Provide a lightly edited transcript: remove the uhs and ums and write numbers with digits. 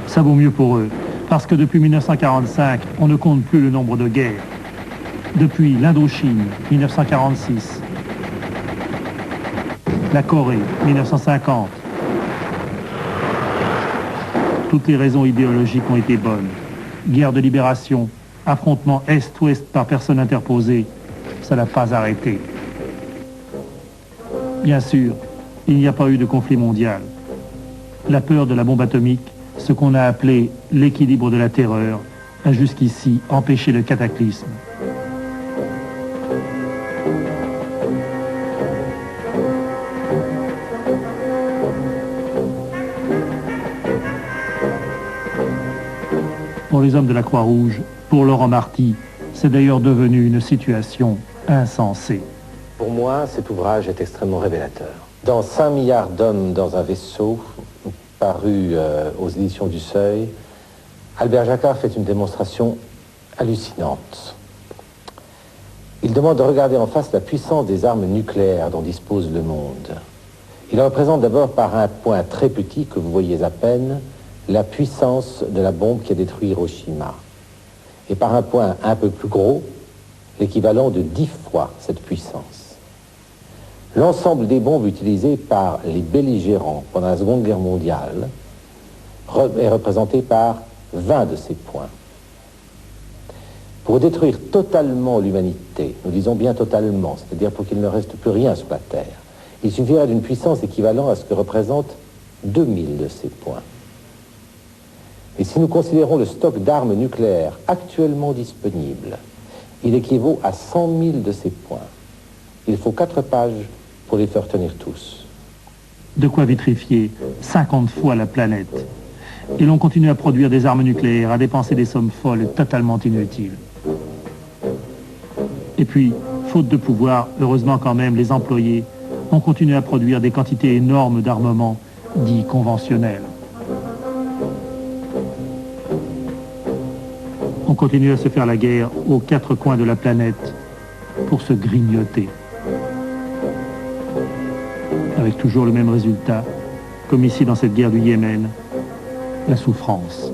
Ça vaut mieux pour eux, parce que depuis 1945, on ne compte plus le nombre de guerres. Depuis l'Indochine, 1946, la Corée, 1950, toutes les raisons idéologiques ont été bonnes. Guerre de libération, affrontement Est-Ouest par personne interposée, ça n'a pas arrêté. Bien sûr, il n'y a pas eu de conflit mondial. La peur de la bombe atomique, ce qu'on a appelé l'équilibre de la terreur, a jusqu'ici empêché le cataclysme. Pour les hommes de la Croix-Rouge, pour Laurent Marty, c'est d'ailleurs devenu une situation insensée. Pour moi, cet ouvrage est extrêmement révélateur. Dans 5 milliards d'hommes dans un vaisseau, paru aux éditions du Seuil, Albert Jacquard fait une démonstration hallucinante. Il demande de regarder en face la puissance des armes nucléaires dont dispose le monde. Il représente d'abord par un point très petit, que vous voyez à peine, la puissance de la bombe qui a détruit Hiroshima. Et par un point un peu plus gros, l'équivalent de 10 fois cette puissance. L'ensemble des bombes utilisées par les belligérants pendant la Seconde Guerre mondiale est représenté par 20 de ces points. Pour détruire totalement l'humanité, nous disons bien totalement, c'est-à-dire pour qu'il ne reste plus rien sur la Terre, il suffirait d'une puissance équivalente à ce que représentent 2000 de ces points. Et si nous considérons le stock d'armes nucléaires actuellement disponible, il équivaut à 100 000 de ces points. Il faut 4 pages pour les faire tenir tous. De quoi vitrifier 50 fois la planète. Et l'on continue à produire des armes nucléaires, à dépenser des sommes folles et totalement inutiles. Et puis, faute de pouvoir, heureusement quand même, les employés ont continué à produire des quantités énormes d'armements dits conventionnels. On continue à se faire la guerre aux 4 coins de la planète pour se grignoter. Avec toujours le même résultat, comme ici dans cette guerre du Yémen, la souffrance.